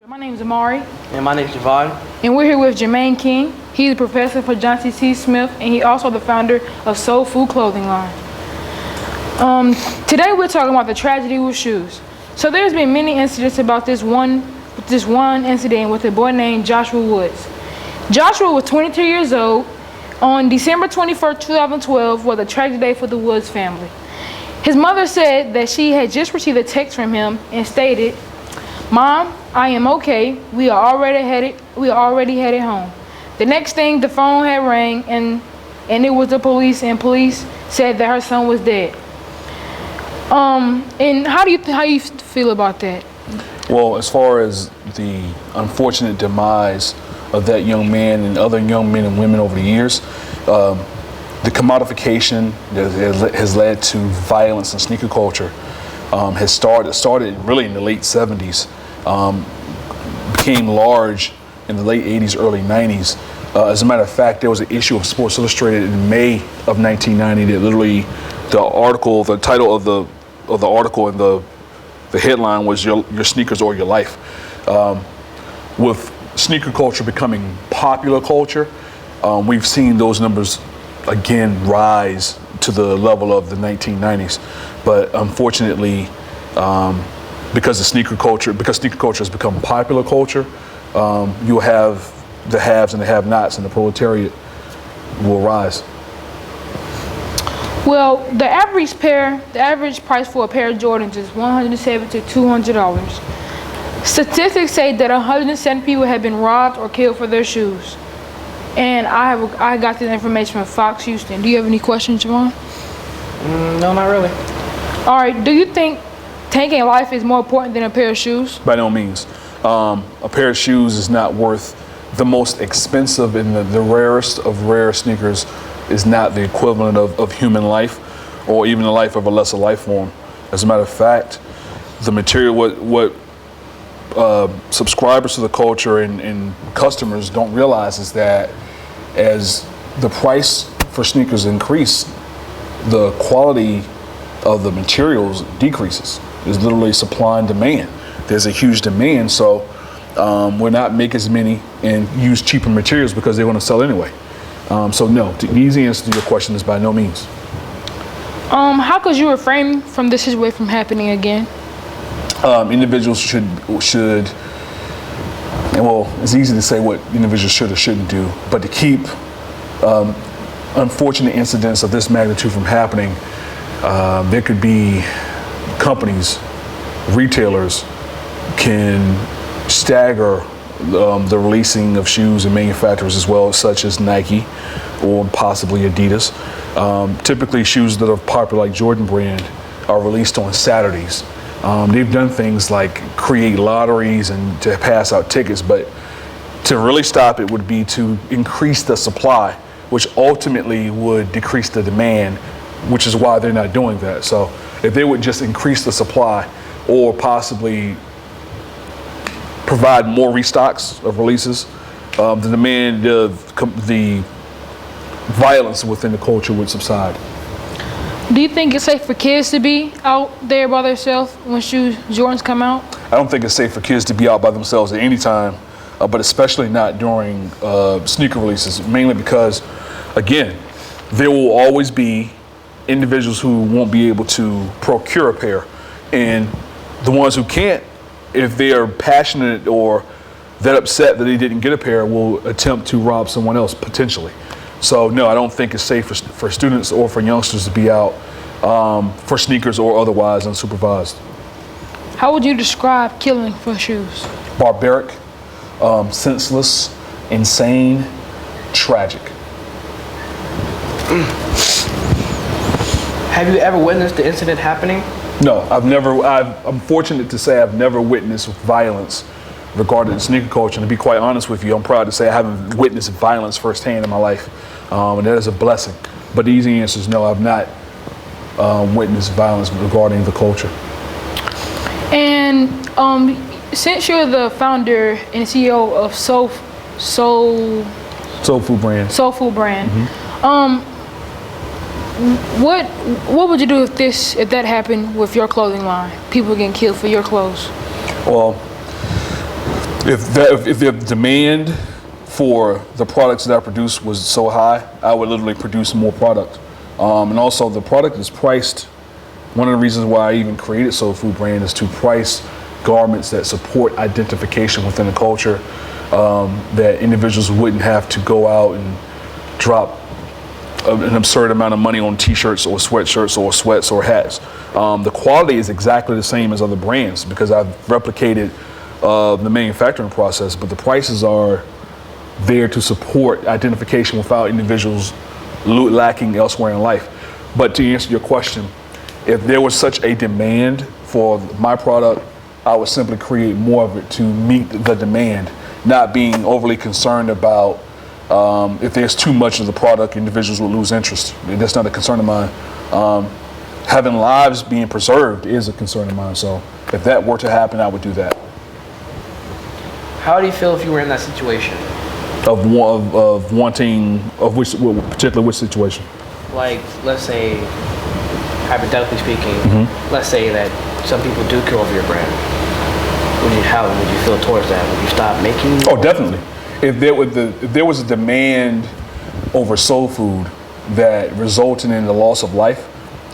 My name is Amari. And my name is Jemayne. And we're here with Jemayne King. He's a professor for Johnson C. Smith, and he's also the founder of Soul Food Clothing Line. Today we're talking about the tragedy with shoes. So there's been many incidents about this one incident with a boy named Joshua Woods. Joshua was 22 years old. On December 21st, 2012 was a tragic day for the Woods family. His mother said that she had just received a text from him and stated, "Mom, I am okay. We are already headed home." The next thing, the phone had rang and it was the police, and police said that her son was dead. And how do you feel about that? Well, as far as the unfortunate demise of that young man and other young men and women over the years, the commodification that has led to violence and sneaker culture has started really in the late 70s, became large in the late 80s, early 90s. As a matter of fact, there was an issue of Sports Illustrated in May of 1990 that literally the title of the article and the headline was your sneakers or your life. With sneaker culture becoming popular culture, we've seen those numbers again rise to the level of the 1990s. But unfortunately, because sneaker culture has become popular culture, you'll have the haves and the have-nots, and the proletariat will rise. Well, the average price for a pair of Jordans is $170 to $200. Statistics say that 107 people have been robbed or killed for their shoes. And I got this information from Fox Houston. Do you have any questions, Javon? No, not really. All right. Do you think taking life is more important than a pair of shoes? By no means. A pair of shoes is not worth the most expensive, and the rarest of rare sneakers is not the equivalent of human life or even the life of a lesser life form. As a matter of fact, the material, what subscribers to the culture and customers don't realize is that as the price for sneakers increase, the quality of the materials decreases. There's literally supply and demand. There's a huge demand, so we're not make as many and use cheaper materials because they're going to sell anyway. So no, the easy answer to your question is by no means. How could you refrain from this situation from happening again? Individuals should, and well, it's easy to say what individuals should or shouldn't do, but to keep unfortunate incidents of this magnitude from happening, there could be companies, retailers can stagger the releasing of shoes and manufacturers as well, such as Nike or possibly Adidas. Typically, shoes that are popular like Jordan brand are released on Saturdays. They've done things like create lotteries and to pass out tickets, but to really stop it would be to increase the supply, which ultimately would decrease the demand, which is why they're not doing that. So if they would just increase the supply or possibly provide more restocks of releases, the demand of the violence within the culture would subside. Do you think it's safe for kids to be out there by themselves when Jordans come out? I don't think it's safe for kids to be out by themselves at any time, but especially not during sneaker releases, mainly because, again, there will always be individuals who won't be able to procure a pair. And the ones who can't, if they are passionate or that upset that they didn't get a pair, will attempt to rob someone else potentially. So no, I don't think it's safe for students or for youngsters to be out for sneakers or otherwise unsupervised. How would you describe killing for shoes? Barbaric, senseless, insane, tragic. Have you ever witnessed the incident happening? No, I'm fortunate to say I've never witnessed violence regarding the sneaker culture. And to be quite honest with you, I'm proud to say I haven't witnessed violence firsthand in my life. And that is a blessing. But the easy answer is no, I've not witnessed violence regarding the culture. And since you're the founder and CEO of Soul Food Brand. Mm-hmm. What would you do if that happened with your clothing line? People getting killed for your clothes. Well, If the demand for the products that I produce was so high, I would literally produce more product. And also the product is priced. One of the reasons why I even created Soul Food brand is to price garments that support identification within the culture, that individuals wouldn't have to go out and drop an absurd amount of money on t-shirts or sweatshirts or sweats or hats. The quality is exactly the same as other brands because I've replicated the manufacturing process, but the prices are there to support identification without individuals lacking elsewhere in life. But to answer your question, if there was such a demand for my product, I would simply create more of it to meet the demand, not being overly concerned about if there's too much of the product, individuals will lose interest. That's not a concern of mine. Having lives being preserved is a concern of mine. So if that were to happen, I would do that. How do you feel if you were in that situation? Which situation? Like, let's say, hypothetically speaking, let's say that some people do kill over your brand. How would you feel towards that? Would you stop making? Oh, definitely. If there was a demand over soul food that resulted in the loss of life,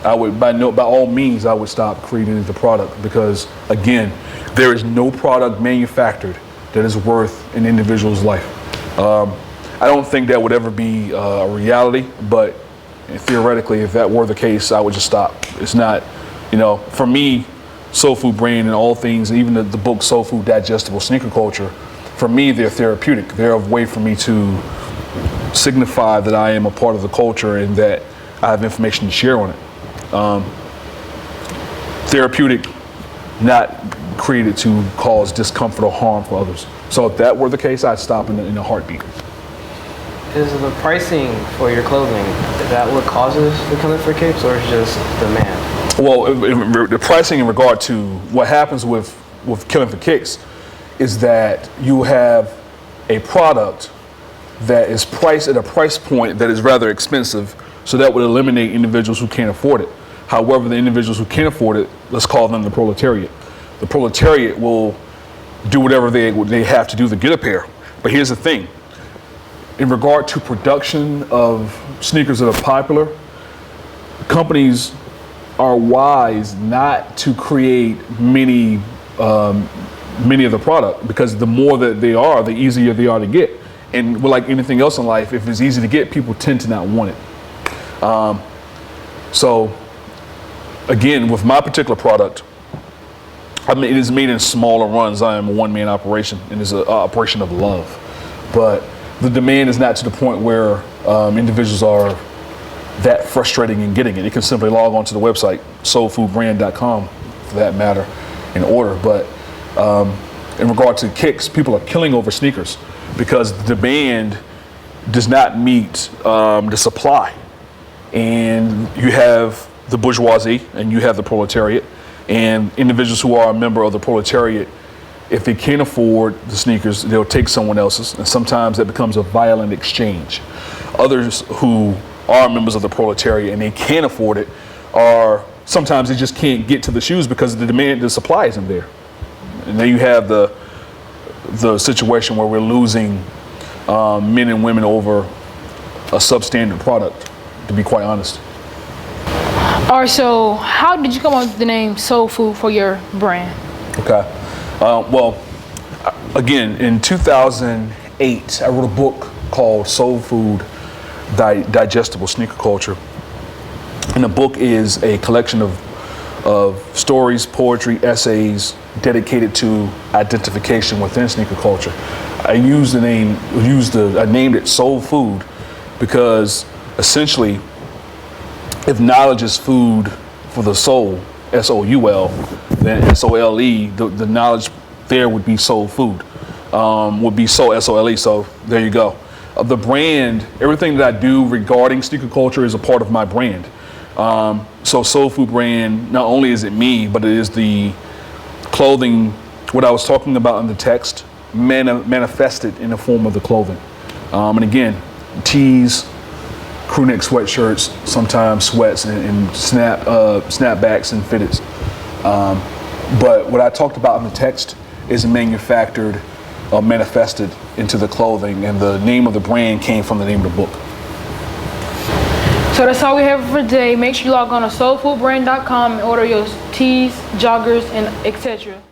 I would by all means I would stop creating the product because again, there is no product manufactured that is worth an individual's life. I don't think that would ever be a reality, but theoretically, if that were the case, I would just stop. It's not, for me, Soul Food brand and all things, even the book Soul Food Digestible Sneaker Culture, for me, they're therapeutic. They're a way for me to signify that I am a part of the culture and that I have information to share on it. Therapeutic, not created to cause discomfort or harm for others. So if that were the case, I'd stop in a heartbeat. Is the pricing for your clothing, is that what causes the killing for kicks, or is it just demand? Well, the pricing in regard to what happens with killing for kicks is that you have a product that is priced at a price point that is rather expensive, so that would eliminate individuals who can't afford it. However, the individuals who can't afford it, let's call them the proletariat. The proletariat will do whatever they have to do to get a pair. But here's the thing. In regard to production of sneakers that are popular, companies are wise not to create many of the product because the more that they are, the easier they are to get. And like anything else in life, if it's easy to get, people tend to not want it. So again, with my particular product, it is made in smaller runs. I am a one-man operation, and it's an operation of love. But the demand is not to the point where individuals are that frustrating in getting it. You can simply log on to the website, soulfoodbrand.com, for that matter, and order. But in regard to kicks, people are killing over sneakers because the demand does not meet the supply. And you have the bourgeoisie and you have the proletariat, and individuals who are a member of the proletariat, if they can't afford the sneakers, they'll take someone else's, and sometimes that becomes a violent exchange. Others who are members of the proletariat and they can't afford it sometimes they just can't get to the shoes because the supply isn't there. And then you have the situation where we're losing men and women over a substandard product, to be quite honest. All right, so how did you come up with the name Soul Food for your brand? Okay. Well, again, in 2008, I wrote a book called Soul Food Digestible Sneaker Culture. And the book is a collection of stories, poetry, essays dedicated to identification within sneaker culture. I named it Soul Food because essentially, if knowledge is food for the soul, S-O-U-L, then S-O-L-E, the knowledge there would be soul food, would be soul, S-O-L-E, so there you go. The brand, everything that I do regarding sneaker culture is a part of my brand. So Soul Food brand, not only is it me, but it is the clothing, what I was talking about in the text, manifested in the form of the clothing. And again, tees, crew neck sweatshirts, sometimes sweats and snapbacks and fitteds. But what I talked about in the text is manufactured manifested into the clothing, and the name of the brand came from the name of the book. So that's all we have for today. Make sure you log on to soulfoodbrand.com and order your tees, joggers, and etc.